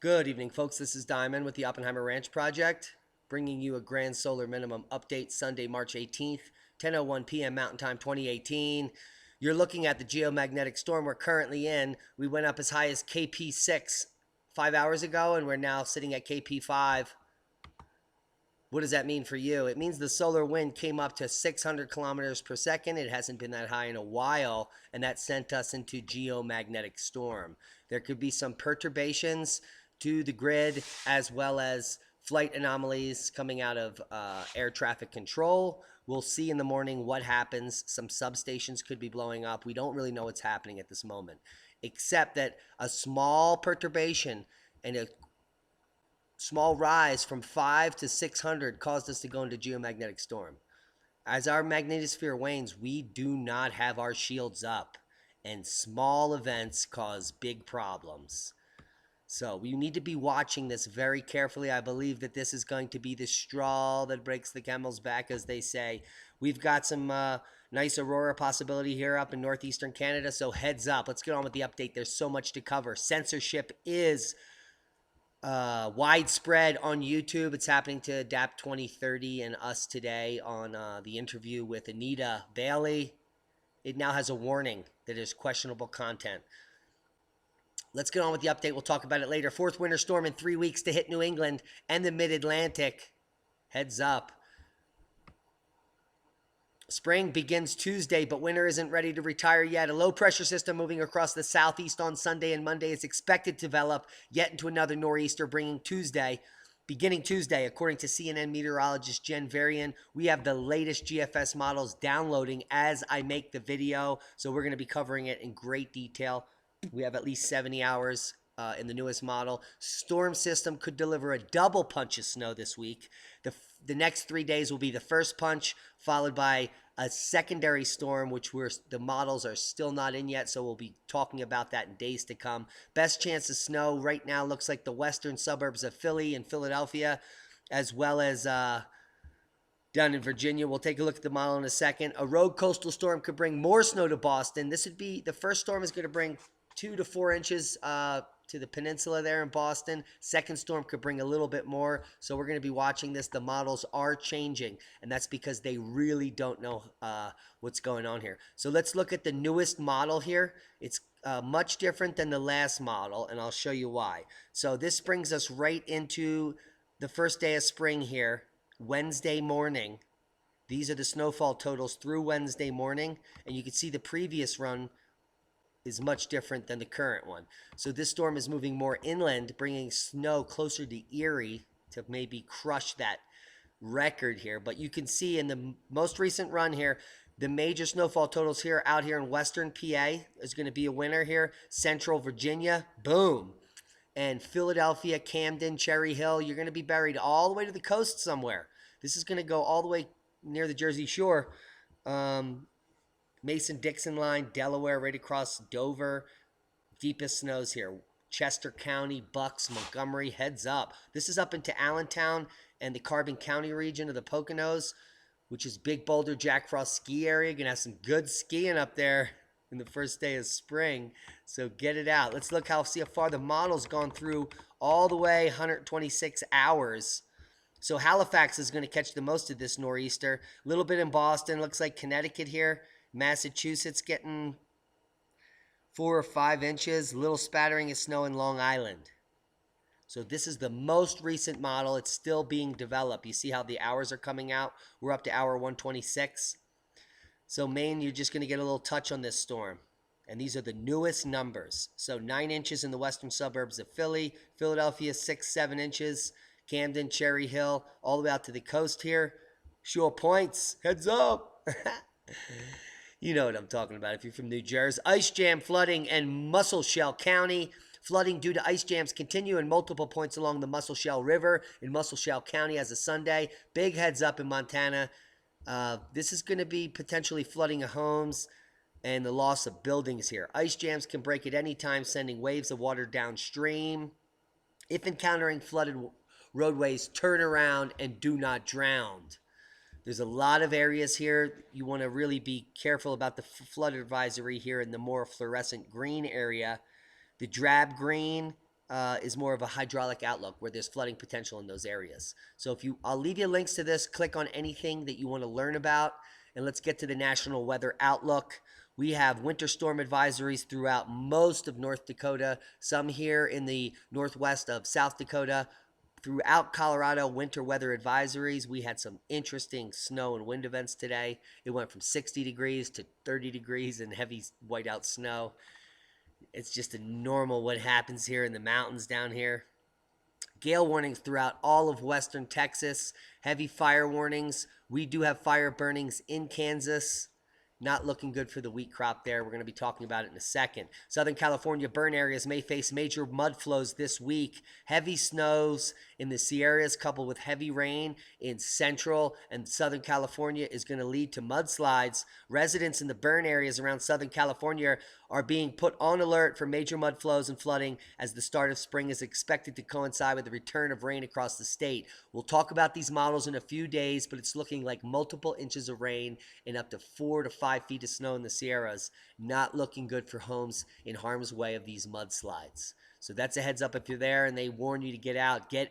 Good evening, folks. This is Diamond with the Oppenheimer Ranch Project, bringing you a grand solar minimum update Sunday, March 18th, 10:01 p.m. Mountain Time 2018. You're looking at the geomagnetic storm we're currently in. We went up as high as KP6 5 hours ago, and we're now sitting at KP5. What does that mean for you? It means the solar wind came up to 600 kilometers per second. It hasn't been that high in a while, and that sent us into geomagnetic storm. There could be some perturbations to the grid as well as flight anomalies coming out of air traffic control. We'll see in the morning what happens. Some substations could be blowing up. We don't really know what's happening at this moment, except that a small perturbation and a small rise from 5 to 600 caused us to go into geomagnetic storm. As our magnetosphere wanes, we do not have our shields up, and small events cause big problems. So we need to be watching this very carefully. I believe that this is going to be the straw that breaks the camel's back, as they say. We've got some nice aurora possibility here up in northeastern Canada, so heads up. Let's get on with the update. There's so much to cover. Censorship is widespread on YouTube. It's happening to Adapt 2030 and Us Today on the interview with Anita Bailey. It now has a warning that is questionable content. Let's get on with the update. We'll talk about it later. Fourth winter storm in 3 weeks to hit New England and the mid-Atlantic. Heads up. Spring begins Tuesday, but winter isn't ready to retire yet. A low-pressure system moving across the southeast on Sunday and Monday is expected to develop yet into another nor'easter, beginning Tuesday. According to CNN meteorologist Jen Varian, we have the latest GFS models downloading as I make the video, so we're going to be covering it in great detail. We have at least 70 hours in the newest model. Storm system could deliver a double punch of snow this week. The next 3 days will be the first punch, followed by a secondary storm, which the models are still not in yet, so we'll be talking about that in days to come. Best chance of snow right now looks like the western suburbs of Philly and Philadelphia, as well as down in Virginia. We'll take a look at the model in a second. A rogue coastal storm could bring more snow to Boston. This would be the first storm is going to bring 2 to 4 inches to the peninsula there in Boston. Second storm could bring a little bit more, so we're going to be watching this. The models are changing, and that's because they really don't know what's going on here. So let's look at the newest model here. It's much different than the last model, and I'll show you why. So this brings us right into the first day of spring here, Wednesday morning. These are the snowfall totals through Wednesday morning, and you can see the previous run is much different than the current one. So this storm is moving more inland, bringing snow closer to Erie to maybe crush that record here. But you can see in the most recent run here, the major snowfall totals here out here in western PA is going to be a winner here. Central Virginia, boom. And Philadelphia, Camden, Cherry Hill, you're going to be buried all the way to the coast somewhere. This is going to go all the way near the Jersey Shore. Mason-Dixon line, Delaware, right across Dover. Deepest snows here. Chester County, Bucks, Montgomery, heads up. This is up into Allentown and the Carbon County region of the Poconos, which is Big Boulder, Jack Frost ski area. You're going to have some good skiing up there in the first day of spring. So get it out. Let's look see how far the model's gone through all the way 126 hours. So Halifax is going to catch the most of this nor'easter. A little bit in Boston. Looks like Connecticut here. Massachusetts getting 4 or 5 inches. Little spattering of snow in Long Island. So this is the most recent model. It's still being developed. You see how the hours are coming out? We're up to hour 126. So Maine, you're just going to get a little touch on this storm. And these are the newest numbers. So 9 inches in the western suburbs of Philly. Philadelphia, 6, 7 inches. Camden, Cherry Hill, all the way out to the coast here. Shore Points, heads up. You know what I'm talking about if you're from New Jersey. Ice jam flooding in Musselshell County. Flooding due to ice jams continue in multiple points along the Musselshell River in Musselshell County as of Sunday. Big heads up in Montana. This is going to be potentially flooding of homes and the loss of buildings here. Ice jams can break at any time, sending waves of water downstream. If encountering flooded roadways, turn around and do not drown. There's a lot of areas here. You want to really be careful about the flood advisory here in the more fluorescent green area. The drab green is more of a hydraulic outlook where there's flooding potential in those areas. So I'll leave you links to this. Click on anything that you want to learn about, and let's get to the national weather outlook. We have winter storm advisories throughout most of North Dakota, some here in the northwest of South Dakota. Throughout Colorado, winter weather advisories. We had some interesting snow and wind events today. It went from 60 degrees to 30 degrees and heavy whiteout snow. It's just a normal what happens here in the mountains down here. Gale warnings throughout all of western Texas. Heavy fire warnings. We do have fire burnings in Kansas. Not looking good for the wheat crop there. We're going to be talking about it in a second. Southern California burn areas may face major mud flows this week. Heavy snows in the Sierras coupled with heavy rain in central and Southern California is going to lead to mudslides. Residents in the burn areas around Southern California are being put on alert for major mud flows and flooding as the start of spring is expected to coincide with the return of rain across the state. We'll talk about these models in a few days, but it's looking like multiple inches of rain and up to 4 to 5 feet of snow in the Sierras. Not looking good for homes in harm's way of these mudslides. So that's a heads up if you're there and they warn you to get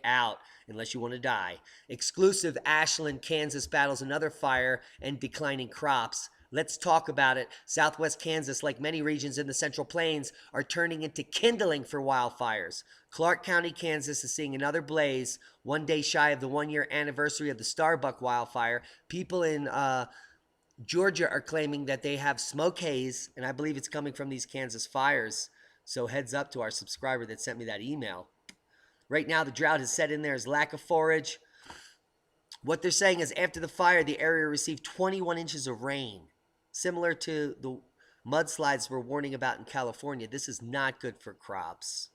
out unless you want to die. Exclusive Ashland, Kansas battles another fire and declining crops. Let's talk about it. Southwest Kansas, like many regions in the Central Plains, are turning into kindling for wildfires. Clark County, Kansas is seeing another blaze, 1 day shy of the 1-year anniversary of the Starbuck wildfire. People in Georgia are claiming that they have smoke haze, and I believe it's coming from these Kansas fires. So heads up to our subscriber that sent me that email. Right now, the drought has set in there as lack of forage. What they're saying is after the fire, the area received 21 inches of rain, similar to the mudslides we're warning about in California. This is not good for crops.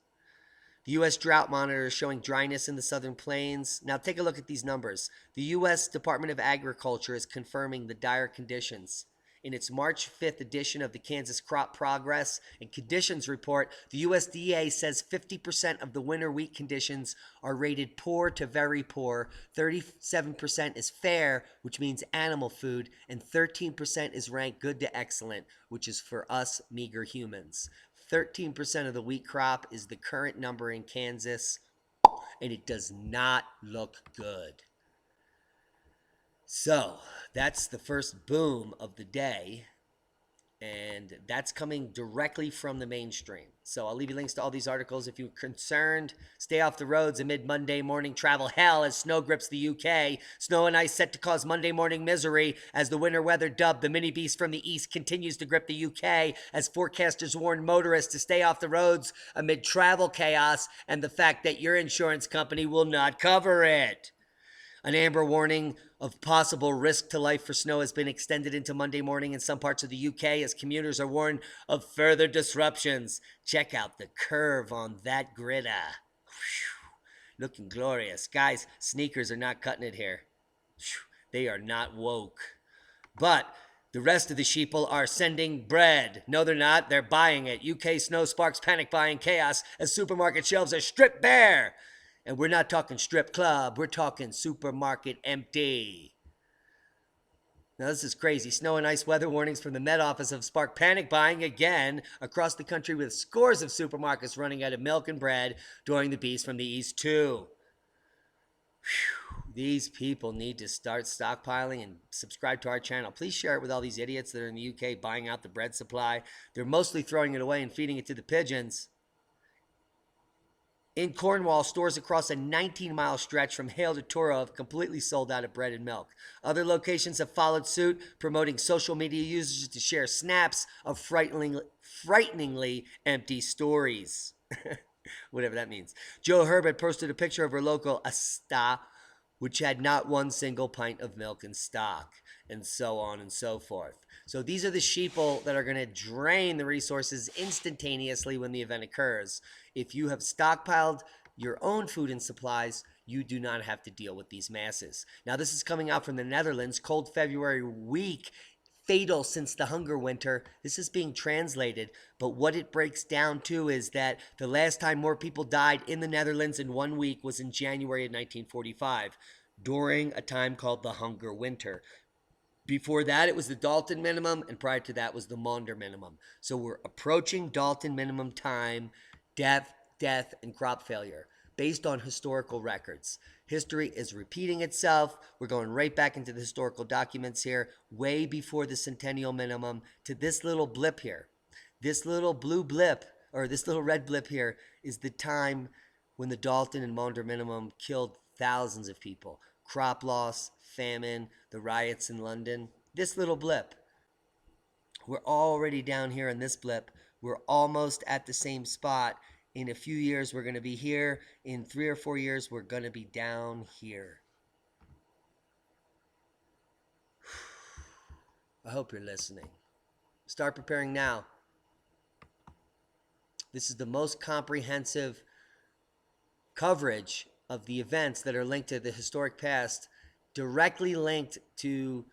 The U.S. Drought Monitor is showing dryness in the southern plains. Now take a look at these numbers. The U.S. Department of Agriculture is confirming the dire conditions. In its March 5th edition of the Kansas Crop Progress and Conditions Report, the USDA says 50% of the winter wheat conditions are rated poor to very poor, 37% is fair, which means animal food, and 13% is ranked good to excellent, which is for us meager humans. 13% of the wheat crop is the current number in Kansas, and it does not look good. So that's the first boom of the day, and that's coming directly from the mainstream. So I'll leave you links to all these articles if you're concerned. Stay off the roads amid Monday morning travel hell as snow grips the UK. Snow and ice set to cause Monday morning misery as the winter weather dubbed the mini beast from the east continues to grip the UK as forecasters warn motorists to stay off the roads amid travel chaos and the fact that your insurance company will not cover it. An amber warning of possible risk to life for snow has been extended into Monday morning in some parts of the UK as commuters are warned of further disruptions. Check out the curve on that gritta. Whew. Looking glorious. Guys, sneakers are not cutting it here. Whew. They are not woke. But the rest of the sheeple are sending bread. No, they're not. They're buying it. UK snow sparks panic buying chaos as supermarket shelves are stripped bare. And we're not talking strip club. We're talking supermarket empty. Now, this is crazy. Snow and ice weather warnings from the Met Office have sparked panic buying again across the country with scores of supermarkets running out of milk and bread during the beast from the east, too. Whew. These people need to start stockpiling and subscribe to our channel. Please share it with all these idiots that are in the UK buying out the bread supply. They're mostly throwing it away and feeding it to the pigeons. In Cornwall, stores across a 19-mile stretch from Hale to Truro have completely sold out of bread and milk. Other locations have followed suit, promoting social media users to share snaps of frighteningly empty stories. Whatever that means. Joe Herbert posted a picture of her local Asta, which had not one single pint of milk in stock, and so on and so forth. So these are the sheeple that are going to drain the resources instantaneously when the event occurs. If you have stockpiled your own food and supplies, you do not have to deal with these masses. Now, this is coming out from the Netherlands. Cold February week, fatal since the hunger winter. This is being translated, but what it breaks down to is that the last time more people died in the Netherlands in 1 week was in January of 1945, during a time called the hunger winter. Before that, it was the Dalton minimum, and prior to that was the Maunder minimum. So we're approaching Dalton minimum time. Death death, and crop failure based on historical records. History is repeating itself. We're going right back into the historical documents here, way before the centennial minimum, to this little blip here. This little blue blip, or this little red blip here, is the time when the Dalton and Maunder minimum killed thousands of people. Crop loss, famine, the riots in London. This little blip. We're already down here in this blip. We're almost at the same spot. In a few years, we're going to be here. In 3 or 4 years, we're going to be down here. I hope you're listening. Start preparing now. This is the most comprehensive coverage of the events that are linked to the historic past, directly linked to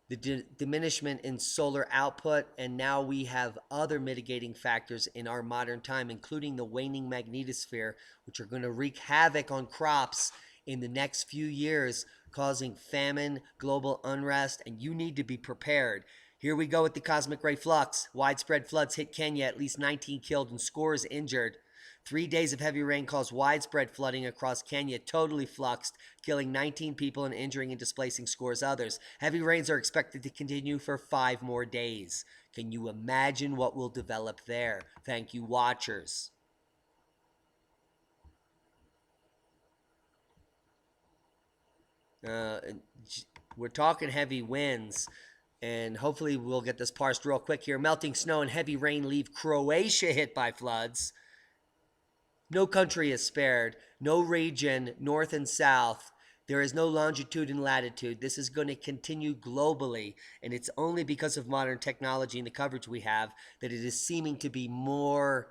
the diminishment in solar output, and now we have other mitigating factors in our modern time, including the waning magnetosphere, which are going to wreak havoc on crops in the next few years, causing famine, global unrest, and you need to be prepared. Here we go with the cosmic ray flux. Widespread floods hit Kenya, at least 19 killed and scores injured. 3 days of heavy rain caused widespread flooding across Kenya, totally fluxed, killing 19 people and injuring and displacing scores others. Heavy rains are expected to continue for 5 more days. Can you imagine what will develop there? Thank you, watchers. We're talking heavy winds, and hopefully we'll get this parsed real quick here. Melting snow and heavy rain leave Croatia hit by floods. No country is spared. No region, north and south. There is no longitude and latitude. This is going to continue globally, and it's only because of modern technology and the coverage we have that it is seeming to be more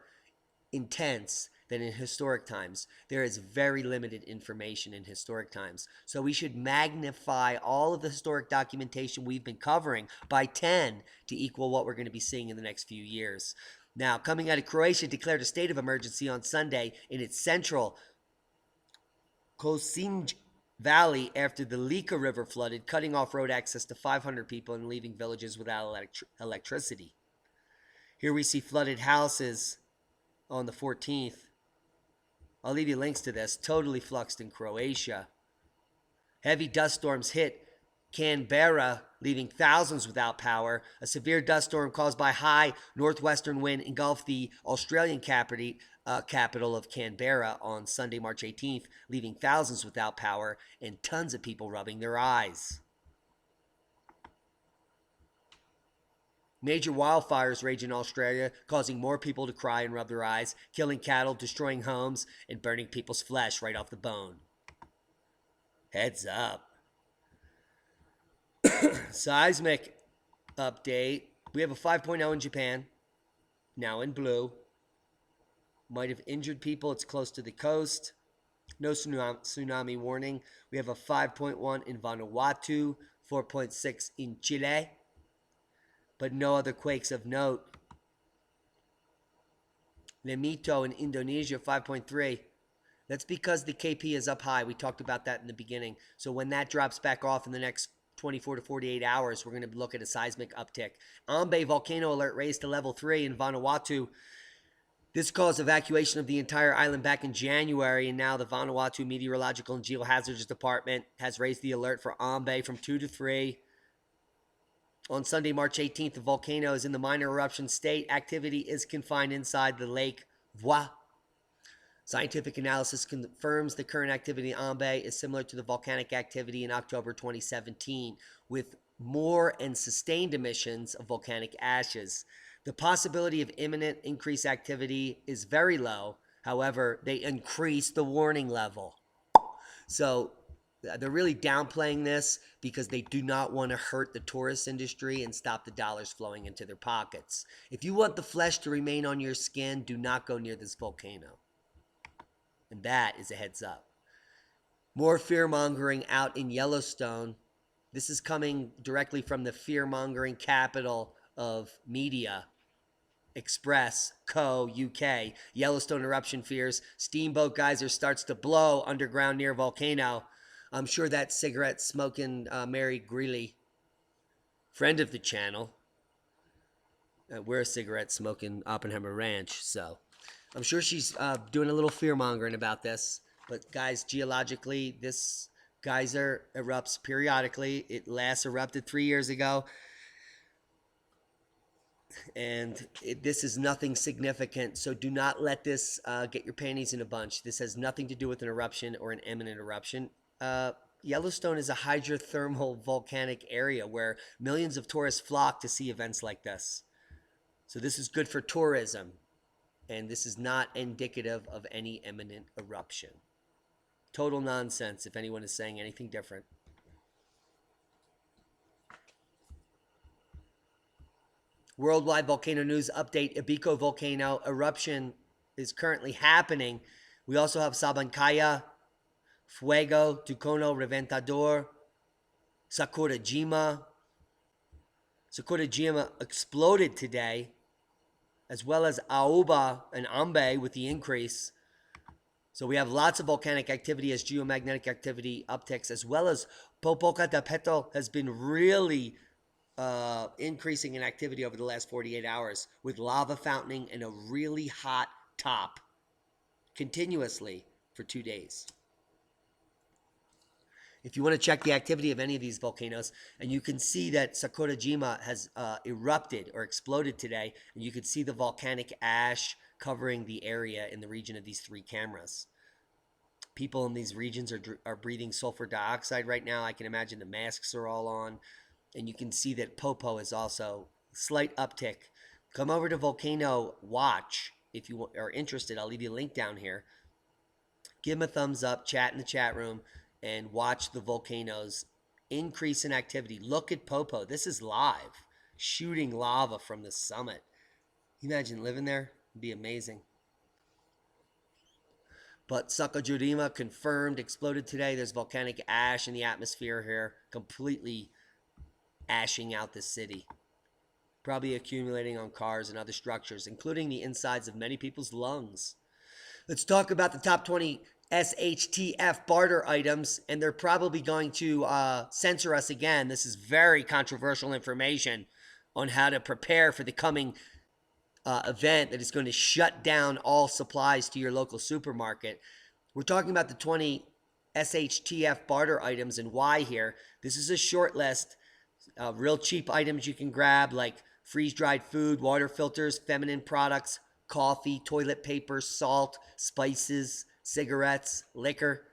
intense than in historic times. There is very limited information in historic times. So we should magnify all of the historic documentation we've been covering by 10 to equal what we're going to be seeing in the next few years. Now, coming out of Croatia, declared a state of emergency on Sunday in its central Kosinj Valley after the Lika River flooded, cutting off road access to 500 people and leaving villages without electricity. Here we see flooded houses on the 14th. I'll leave you links to this. Totally fluxed in Croatia. Heavy dust storms hit Canberra, leaving thousands without power. A severe dust storm caused by high northwestern wind engulfed the Australian capital of Canberra on Sunday, March 18th, leaving thousands without power and tons of people rubbing their eyes. Major wildfires rage in Australia, causing more people to cry and rub their eyes, killing cattle, destroying homes, and burning people's flesh right off the bone. Heads up. Seismic update. We have a 5.0 in Japan, now in blue. Might have injured people. It's close to the coast. No tsunami warning. We have a 5.1 in Vanuatu, 4.6 in Chile, but no other quakes of note. Lemito in Indonesia, 5.3. That's because the KP is up high. We talked about that in the beginning. So when that drops back off in the next 24 to 48 hours, we're going to look at a seismic uptick. Ambae volcano alert raised to level 3 in Vanuatu. This caused evacuation of the entire island back in January, and now the Vanuatu Meteorological and Geohazards Department has raised the alert for Ambae from 2 to 3. On Sunday, March 18th, the volcano is in the minor eruption state. Activity is confined inside the lake Voix. Scientific analysis confirms the current activity in Ambae is similar to the volcanic activity in October 2017, with more and sustained emissions of volcanic ashes. The possibility of imminent increased activity is very low. However, they increase the warning level. So they're really downplaying this because they do not want to hurt the tourist industry and stop the dollars flowing into their pockets. If you want the flesh to remain on your skin, do not go near this volcano. And that is a heads up. More fear-mongering out in Yellowstone. This is coming directly from the fear-mongering capital of media, Express Co. UK. Yellowstone eruption fears. Steamboat geyser starts to blow underground near volcano. I'm sure that cigarette-smoking Mary Greeley, friend of the channel. We're a cigarette-smoking Oppenheimer Ranch, so I'm sure she's doing a little fear mongering about this. But guys, geologically, this geyser erupts periodically. It last erupted 3 years ago. And this is nothing significant. So do not let this get your panties in a bunch. This has nothing to do with an eruption or an imminent eruption. Yellowstone is a hydrothermal volcanic area where millions of tourists flock to see events like this. So this is good for tourism, and this is not indicative of any imminent eruption. Total nonsense if anyone is saying anything different. Worldwide volcano news update. Ibico volcano eruption is currently happening. We also have Sabancaya, Fuego, Tucono, Reventador, Sakurajima. Sakurajima exploded today, as well as Aoba and Ambae with the increase. So we have lots of volcanic activity as geomagnetic activity upticks, as well as Popocatépetl has been really increasing in activity over the last 48 hours with lava fountaining and a really hot top continuously for 2 days. If you want to check the activity of any of these volcanoes, and you can see that Sakurajima has erupted or exploded today, and you can see the volcanic ash covering the area in the region of these 3 cameras. People in these regions are breathing sulfur dioxide right now. I can imagine the masks are all on. And you can see that Popo is also slight uptick. Come over to Volcano Watch if you are interested. I'll leave you a link down here. Give them a thumbs up, chat in the chat room, and watch the volcanoes increase in activity. Look at Popo. This is live, shooting lava from the summit. Can you imagine living there? It'd be amazing. But Sakurajima confirmed, exploded today. There's volcanic ash in the atmosphere here, completely ashing out the city, probably accumulating on cars and other structures, including the insides of many people's lungs. Let's talk about the top 20 SHTF barter items, and they're probably going to censor us again. This is very controversial information on how to prepare for the coming event that is going to shut down all supplies to your local supermarket. We're talking about the 20 SHTF barter items and why here. This is a short list. Real cheap items you can grab, like freeze-dried food, water filters, feminine products, coffee, toilet paper, salt, spices, cigarettes, liquor.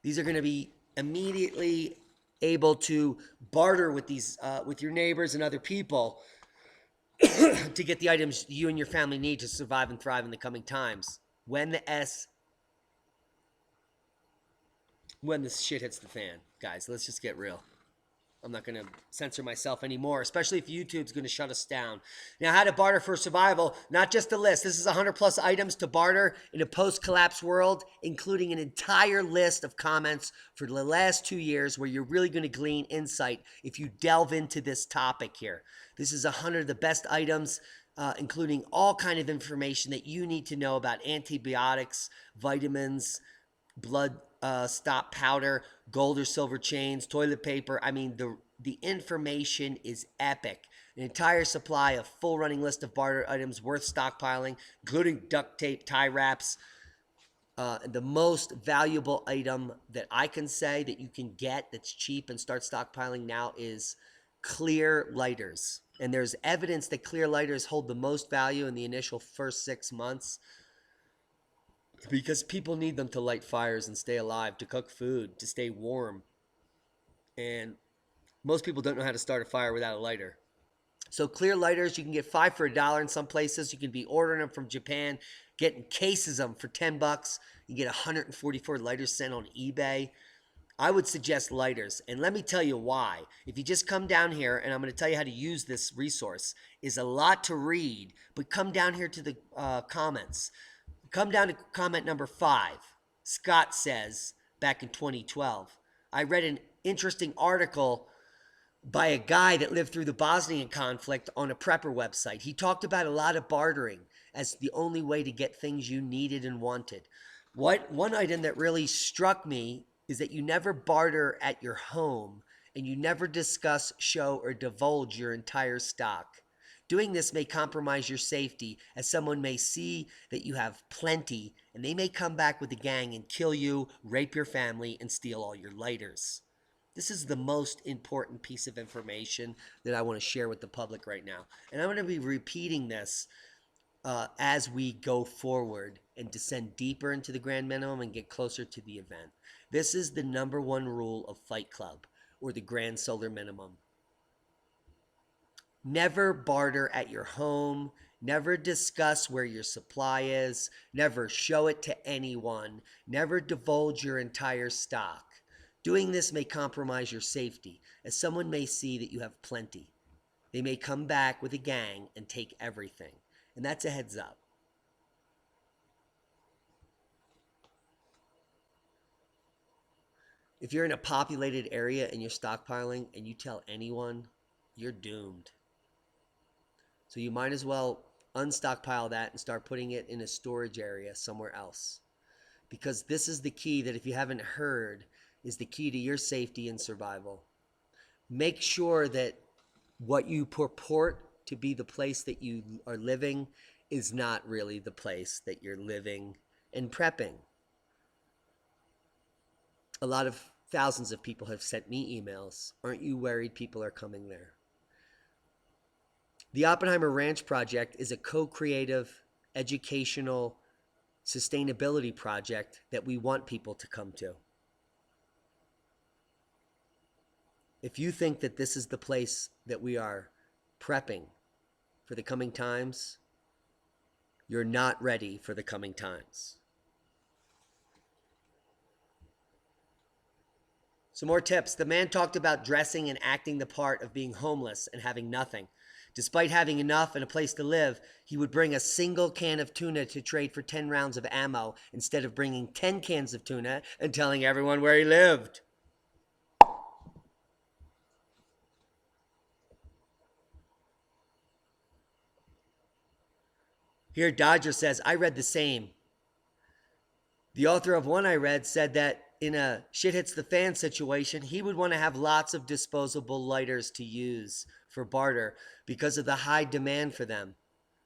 These are going to be immediately able to barter with these with your neighbors and other people to get the items you and your family need to survive and thrive in the coming times. When the shit hits the fan, guys, let's just get real. I'm not going to censor myself anymore, especially if YouTube's going to shut us down. Now, how to barter for survival, not just a list. This is 100 plus items to barter in a post-collapse world, including an entire list of comments for the last 2 years where you're really going to glean insight if you delve into this topic here. This is 100 of the best items, including all kind of information that you need to know about antibiotics, vitamins, blood stop powder, gold or silver chains, toilet paper. I mean, the information is epic. An entire supply of full running list of barter items worth stockpiling, including duct tape, tie wraps. The most valuable item that I can say that you can get that's cheap and start stockpiling now is clear lighters. And there's evidence that clear lighters hold the most value in the initial first 6 months, because people need them to light fires and stay alive, to cook food, to stay warm. And most people don't know how to start a fire without a lighter. So clear lighters, you can get 5 for $1 in some places. You can be ordering them from Japan, getting cases of them for $10. You get 144 lighters sent on eBay. I would suggest lighters, and let me tell you why. If you just come down here, and I'm going to tell you how to use this resource, is a lot to read, but come down here to the comments. Come down to comment number 5. Scott says, back in 2012, I read an interesting article by a guy that lived through the Bosnian conflict on a prepper website. He talked about a lot of bartering as the only way to get things you needed and wanted. One item that really struck me is that you never barter at your home, and you never discuss, show, or divulge your entire stock. Doing this may compromise your safety, as someone may see that you have plenty, and they may come back with a gang and kill you, rape your family, and steal all your lighters. This is the most important piece of information that I want to share with the public right now. And I'm going to be repeating this as we go forward and descend deeper into the grand minimum and get closer to the event. This is the number one rule of Fight Club, or the grand solar minimum. Never barter at your home. Never discuss where your supply is. Never show it to anyone. Never divulge your entire stock. Doing this may compromise your safety, as someone may see that you have plenty. They may come back with a gang and take everything. And that's a heads up. If you're in a populated area and you're stockpiling and you tell anyone, you're doomed. So you might as well unstockpile that and start putting it in a storage area somewhere else. Because this is the key that, if you haven't heard, is the key to your safety and survival. Make sure that what you purport to be the place that you are living is not really the place that you're living and prepping. A lot of thousands of people have sent me emails. Aren't you worried people are coming there? The Oppenheimer Ranch Project is a co-creative, educational, sustainability project that we want people to come to. If you think that this is the place that we are prepping for the coming times, you're not ready for the coming times. Some more tips. The man talked about dressing and acting the part of being homeless and having nothing. Despite having enough and a place to live, he would bring a single can of tuna to trade for 10 rounds of ammo instead of bringing 10 cans of tuna and telling everyone where he lived. Here, Dodger says, I read the same. The author of one I read said that in a shit hits the fan situation, he would want to have lots of disposable lighters to use for barter because of the high demand for them.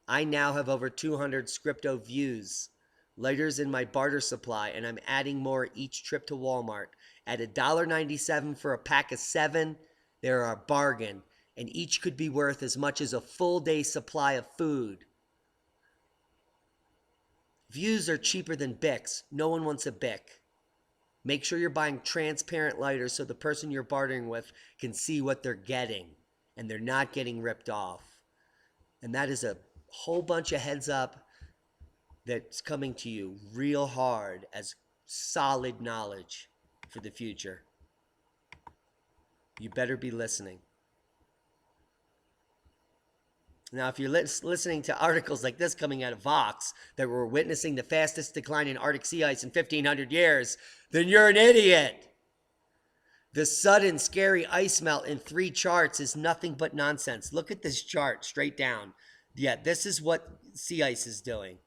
I now have over 200 Scripto views, lighters in my barter supply, and I'm adding more each trip to Walmart. At $1.97 for a pack of 7, they're a bargain, and each could be worth as much as a full day supply of food. Views are cheaper than Bics. No one wants a Bic. Make sure you're buying transparent lighters so the person you're bartering with can see what they're getting and they're not getting ripped off. And that is a whole bunch of heads up that's coming to you real hard as solid knowledge for the future. You better be listening. Now, if you're listening to articles like this coming out of Vox that we're witnessing the fastest decline in Arctic sea ice in 1,500 years, then you're an idiot. The sudden scary ice melt in 3 charts is nothing but nonsense. Look at this chart straight down. Yeah, this is what sea ice is doing.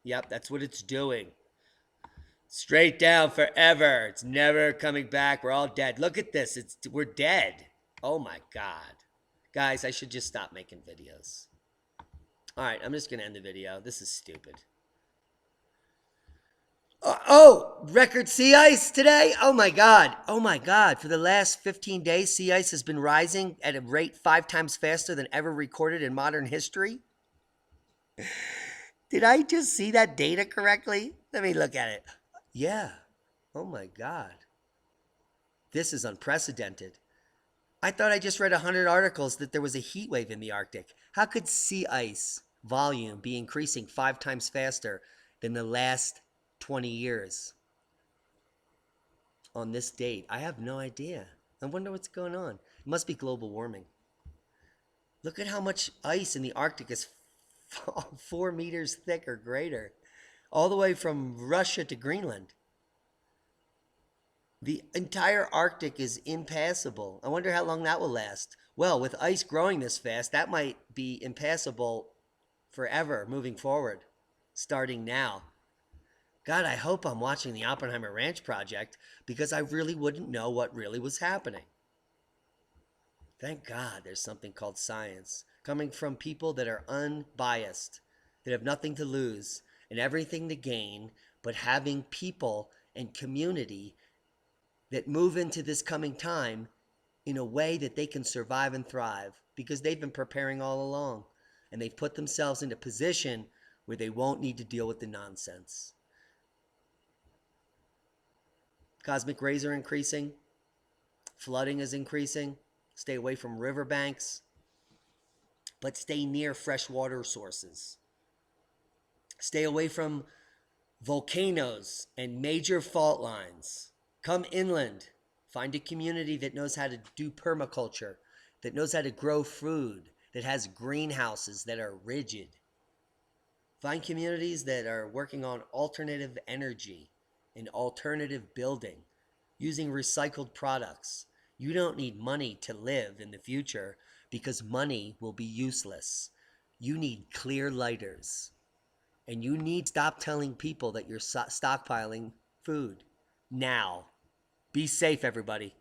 Yep, that's what it's doing. Straight down forever. It's never coming back. We're all dead. Look at this. We're dead. Oh my God. Guys, I should just stop making videos. All right, I'm just going to end the video. This is stupid. Record sea ice today? Oh my God. Oh my God. For the last 15 days, sea ice has been rising at a rate 5 times faster than ever recorded in modern history. Did I just see that data correctly? Let me look at it. Yeah. Oh my God. This is unprecedented. I thought I just read 100 articles that there was a heat wave in the Arctic. How could sea ice volume be increasing 5 times faster than the last 20 years on this date? I have no idea. I wonder what's going on. It must be global warming. Look at how much ice in the Arctic is 4 meters thick or greater, all the way from Russia to Greenland. The entire Arctic is impassable. I wonder how long that will last. Well, with ice growing this fast, that might be impassable forever moving forward, starting now. God, I hope I'm watching the Oppenheimer Ranch Project, because I really wouldn't know what really was happening. Thank God there's something called science. coming from people that are unbiased, that have nothing to lose and everything to gain, but having people and community that move into this coming time in a way that they can survive and thrive because they've been preparing all along and they've put themselves in a position where they won't need to deal with the nonsense. Cosmic rays are increasing. Flooding is increasing. Stay away from riverbanks, but stay near freshwater sources. Stay away from volcanoes and major fault lines. Come inland. Find a community that knows how to do permaculture, that knows how to grow food, that has greenhouses that are rigid. Find communities that are working on alternative energy and alternative building, using recycled products. You don't need money to live in the future because money will be useless. You need clear lighters. And you need to stop telling people that you're stockpiling food. Now. Be safe, everybody.